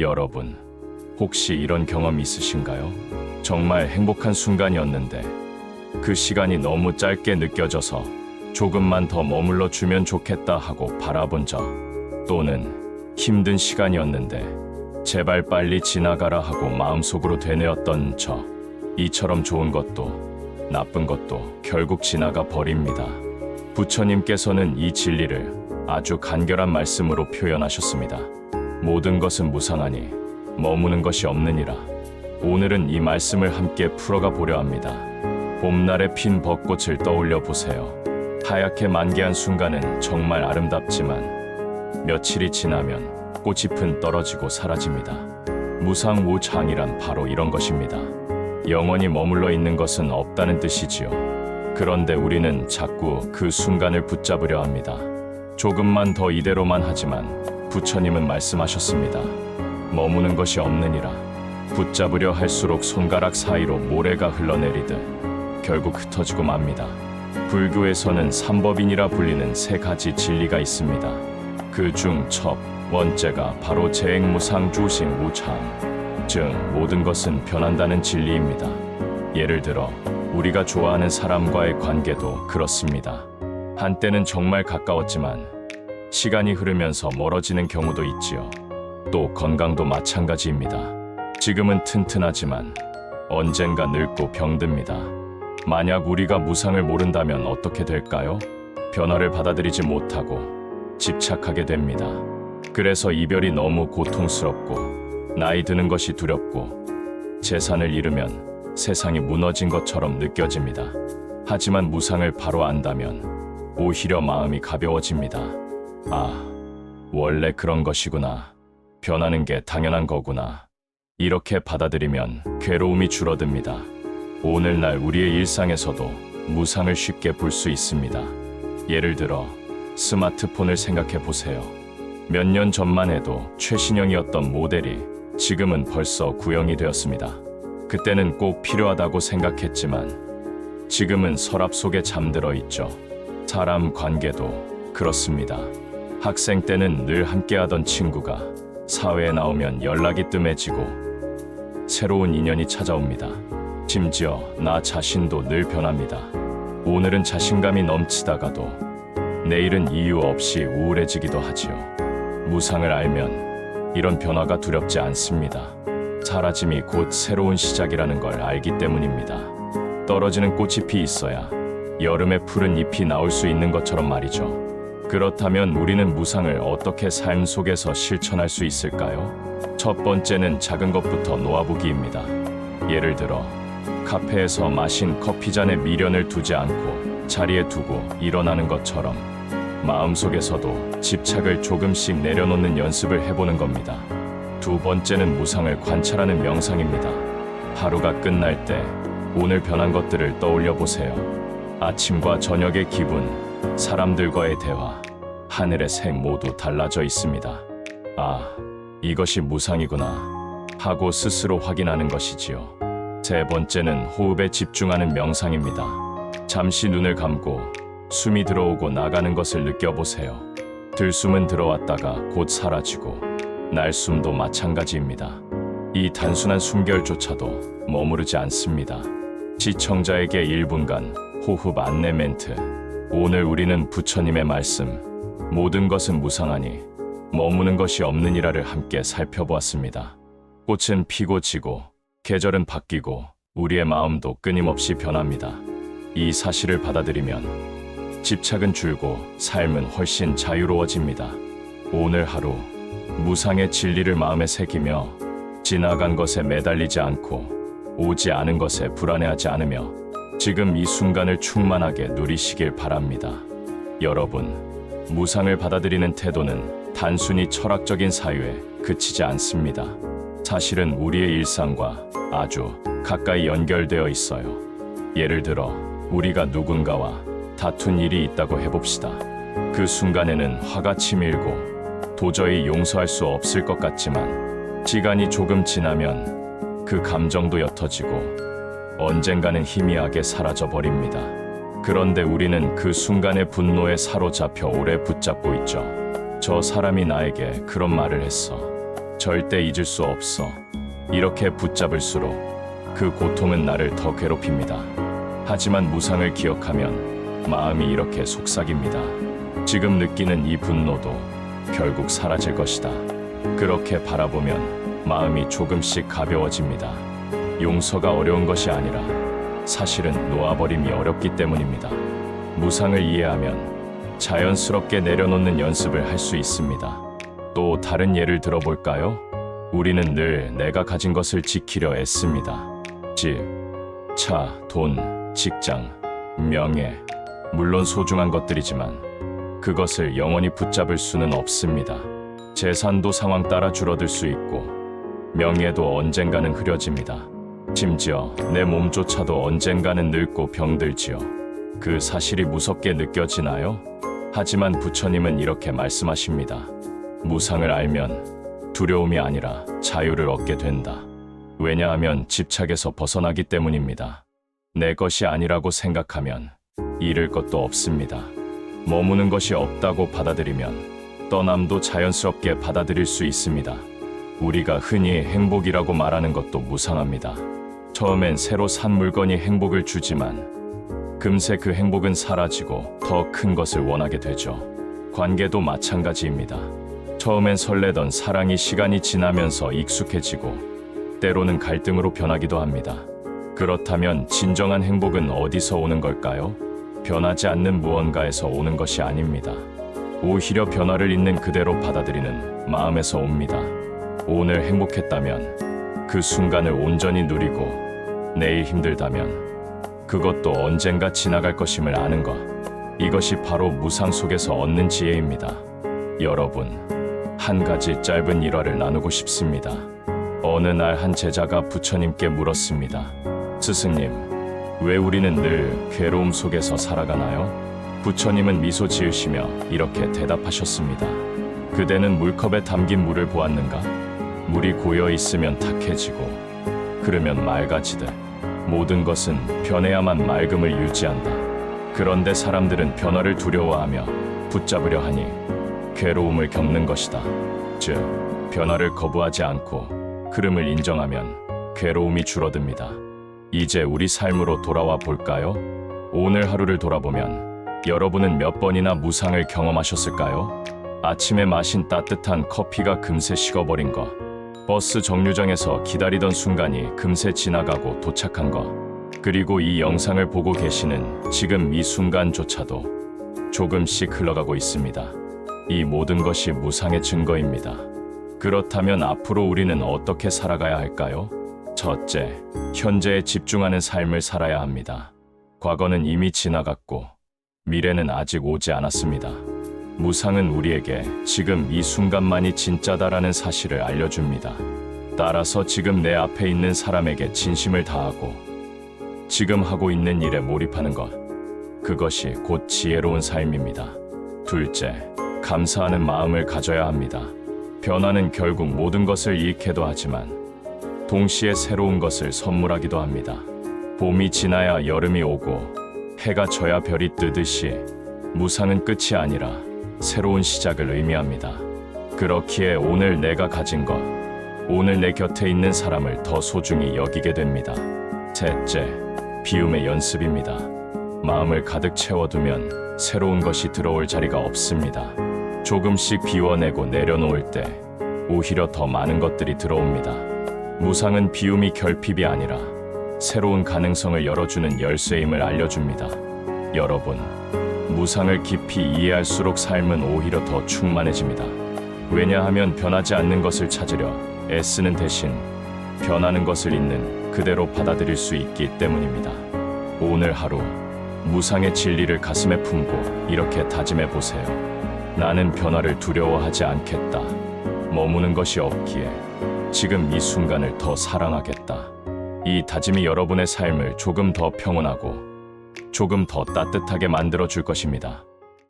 여러분, 혹시 이런 경험 있으신가요? 정말 행복한 순간이었는데 그 시간이 너무 짧게 느껴져서 조금만 더 머물러 주면 좋겠다 하고 바라본 적, 또는 힘든 시간이었는데 제발 빨리 지나가라 하고 마음속으로 되뇌었던 저. 이처럼 좋은 것도 나쁜 것도 결국 지나가 버립니다. 부처님께서는 이 진리를 아주 간결한 말씀으로 표현하셨습니다. 모든 것은 무상하니 머무는 것이 없느니라. 오늘은 이 말씀을 함께 풀어가 보려 합니다. 봄날에 핀 벚꽃을 떠올려 보세요. 하얗게 만개한 순간은 정말 아름답지만 며칠이 지나면 꽃잎은 떨어지고 사라집니다. 무상무常이란 바로 이런 것입니다. 영원히 머물러 있는 것은 없다는 뜻이지요. 그런데 우리는 자꾸 그 순간을 붙잡으려 합니다. 조금만 더 이대로만 하지만 부처님은 말씀하셨습니다. 머무는 것이 없느니라. 붙잡으려 할수록 손가락 사이로 모래가 흘러내리듯 결국 흩어지고 맙니다. 불교에서는 삼법인이라 불리는 세 가지 진리가 있습니다. 그 중 첫 번째가 바로 재행무상주식무常, 즉 모든 것은 변한다는 진리입니다. 예를 들어 우리가 좋아하는 사람과의 관계도 그렇습니다. 한때는 정말 가까웠지만 시간이 흐르면서 멀어지는 경우도 있지요. 또 건강도 마찬가지입니다. 지금은 튼튼하지만 언젠가 늙고 병듭니다. 만약 우리가 무상을 모른다면 어떻게 될까요? 변화를 받아들이지 못하고 집착하게 됩니다. 그래서 이별이 너무 고통스럽고 나이 드는 것이 두렵고 재산을 잃으면 세상이 무너진 것처럼 느껴집니다. 하지만 무상을 바로 안다면 오히려 마음이 가벼워집니다. 아, 원래 그런 것이구나. 변하는 게 당연한 거구나. 이렇게 받아들이면 괴로움이 줄어듭니다. 오늘날 우리의 일상에서도 무상을 쉽게 볼 수 있습니다. 예를 들어 스마트폰을 생각해 보세요. 몇 년 전만 해도 최신형이었던 모델이 지금은 벌써 구형이 되었습니다. 그때는 꼭 필요하다고 생각했지만 지금은 서랍 속에 잠들어 있죠. 사람 관계도 그렇습니다. 학생 때는 늘 함께하던 친구가 사회에 나오면 연락이 뜸해지고 새로운 인연이 찾아옵니다. 심지어 나 자신도 늘 변합니다. 오늘은 자신감이 넘치다가도 내일은 이유 없이 우울해지기도 하지요. 무상을 알면 이런 변화가 두렵지 않습니다. 사라짐이 곧 새로운 시작이라는 걸 알기 때문입니다. 떨어지는 꽃잎이 있어야 여름에 푸른 잎이 나올 수 있는 것처럼 말이죠. 그렇다면 우리는 무상을 어떻게 삶 속에서 실천할 수 있을까요? 첫 번째는 작은 것부터 놓아보기입니다. 예를 들어 카페에서 마신 커피잔에 미련을 두지 않고 자리에 두고 일어나는 것처럼 마음속에서도 집착을 조금씩 내려놓는 연습을 해보는 겁니다. 두 번째는 무상을 관찰하는 명상입니다. 하루가 끝날 때 오늘 변한 것들을 떠올려 보세요. 아침과 저녁의 기분, 사람들과의 대화, 하늘의 색 모두 달라져 있습니다. 아, 이것이 무상이구나 하고 스스로 확인하는 것이지요. 세 번째는 호흡에 집중하는 명상입니다. 잠시 눈을 감고 숨이 들어오고 나가는 것을 느껴보세요. 들숨은 들어왔다가 곧 사라지고 날숨도 마찬가지입니다. 이 단순한 숨결조차도 머무르지 않습니다. 시청자에게 1분간 호흡 안내 멘트. 오늘 우리는 부처님의 말씀, 모든 것은 무상하니 머무는 것이 없느니라를 함께 살펴보았습니다. 꽃은 피고 지고 계절은 바뀌고 우리의 마음도 끊임없이 변합니다. 이 사실을 받아들이면 집착은 줄고 삶은 훨씬 자유로워집니다. 오늘 하루 무상의 진리를 마음에 새기며 지나간 것에 매달리지 않고 오지 않은 것에 불안해하지 않으며 지금 이 순간을 충만하게 누리시길 바랍니다. 여러분, 무상을 받아들이는 태도는 단순히 철학적인 사유에 그치지 않습니다. 사실은 우리의 일상과 아주 가까이 연결되어 있어요. 예를 들어 우리가 누군가와 다툰 일이 있다고 해봅시다. 그 순간에는 화가 치밀고 도저히 용서할 수 없을 것 같지만 시간이 조금 지나면 그 감정도 옅어지고 언젠가는 희미하게 사라져 버립니다. 그런데 우리는 그 순간의 분노에 사로잡혀 오래 붙잡고 있죠. 저 사람이 나에게 그런 말을 했어. 절대 잊을 수 없어. 이렇게 붙잡을수록 그 고통은 나를 더 괴롭힙니다. 하지만 무상을 기억하면 마음이 이렇게 속삭입니다. 지금 느끼는 이 분노도 결국 사라질 것이다. 그렇게 바라보면 마음이 조금씩 가벼워집니다. 용서가 어려운 것이 아니라 사실은 놓아버림이 어렵기 때문입니다. 무상을 이해하면 자연스럽게 내려놓는 연습을 할 수 있습니다. 또 다른 예를 들어볼까요? 우리는 늘 내가 가진 것을 지키려 애씁니다. 집, 차, 돈, 직장, 명예, 물론 소중한 것들이지만 그것을 영원히 붙잡을 수는 없습니다. 재산도 상황 따라 줄어들 수 있고 명예도 언젠가는 흐려집니다. 심지어 내 몸조차도 언젠가는 늙고 병들지요. 그 사실이 무섭게 느껴지나요? 하지만 부처님은 이렇게 말씀하십니다. 무상을 알면 두려움이 아니라 자유를 얻게 된다. 왜냐하면 집착에서 벗어나기 때문입니다. 내 것이 아니라고 생각하면 잃을 것도 없습니다. 머무는 것이 없다고 받아들이면 떠남도 자연스럽게 받아들일 수 있습니다. 우리가 흔히 행복이라고 말하는 것도 무상합니다. 처음엔 새로 산 물건이 행복을 주지만 금세 그 행복은 사라지고 더 큰 것을 원하게 되죠. 관계도 마찬가지입니다. 처음엔 설레던 사랑이 시간이 지나면서 익숙해지고 때로는 갈등으로 변하기도 합니다. 그렇다면 진정한 행복은 어디서 오는 걸까요? 변하지 않는 무언가에서 오는 것이 아닙니다. 오히려 변화를 있는 그대로 받아들이는 마음에서 옵니다. 오늘 행복했다면 그 순간을 온전히 누리고 내일 힘들다면 그것도 언젠가 지나갈 것임을 아는 것. 이것이 바로 무상 속에서 얻는 지혜입니다. 여러분, 한 가지 짧은 일화를 나누고 싶습니다. 어느 날 한 제자가 부처님께 물었습니다. 스승님, 왜 우리는 늘 괴로움 속에서 살아가나요? 부처님은 미소 지으시며 이렇게 대답하셨습니다. 그대는 물컵에 담긴 물을 보았는가? 물이 고여 있으면 탁해지고 흐르면 맑아지듯 모든 것은 변해야만 맑음을 유지한다. 그런데 사람들은 변화를 두려워하며 붙잡으려 하니 괴로움을 겪는 것이다. 즉, 변화를 거부하지 않고 흐름을 인정하면 괴로움이 줄어듭니다. 이제 우리 삶으로 돌아와 볼까요? 오늘 하루를 돌아보면 여러분은 몇 번이나 무상을 경험하셨을까요? 아침에 마신 따뜻한 커피가 금세 식어버린 것, 버스 정류장에서 기다리던 순간이 금세 지나가고 도착한 것, 그리고 이 영상을 보고 계시는 지금 이 순간조차도 조금씩 흘러가고 있습니다. 이 모든 것이 무상의 증거입니다. 그렇다면 앞으로 우리는 어떻게 살아가야 할까요? 첫째, 현재에 집중하는 삶을 살아야 합니다. 과거는 이미 지나갔고 미래는 아직 오지 않았습니다. 무상은 우리에게 지금 이 순간만이 진짜다라는 사실을 알려줍니다. 따라서 지금 내 앞에 있는 사람에게 진심을 다하고 지금 하고 있는 일에 몰입하는 것, 그것이 곧 지혜로운 삶입니다. 둘째, 감사하는 마음을 가져야 합니다. 변화는 결국 모든 것을 잃게도 하지만 동시에 새로운 것을 선물하기도 합니다. 봄이 지나야 여름이 오고 해가 져야 별이 뜨듯이 무상은 끝이 아니라 새로운 시작을 의미합니다. 그렇기에 오늘 내가 가진 것, 오늘 내 곁에 있는 사람을 더 소중히 여기게 됩니다. 셋째, 비움의 연습입니다. 마음을 가득 채워두면 새로운 것이 들어올 자리가 없습니다. 조금씩 비워내고 내려놓을 때 오히려 더 많은 것들이 들어옵니다. 무상은 비움이 결핍이 아니라 새로운 가능성을 열어주는 열쇠임을 알려줍니다. 여러분, 무상을 깊이 이해할수록 삶은 오히려 더 충만해집니다. 왜냐하면 변하지 않는 것을 찾으려 애쓰는 대신 변하는 것을 있는 그대로 받아들일 수 있기 때문입니다. 오늘 하루 무상의 진리를 가슴에 품고 이렇게 다짐해 보세요. 나는 변화를 두려워하지 않겠다. 머무는 것이 없기에 지금 이 순간을 더 사랑하겠다. 이 다짐이 여러분의 삶을 조금 더 평온하고 조금 더 따뜻하게 만들어 줄 것입니다.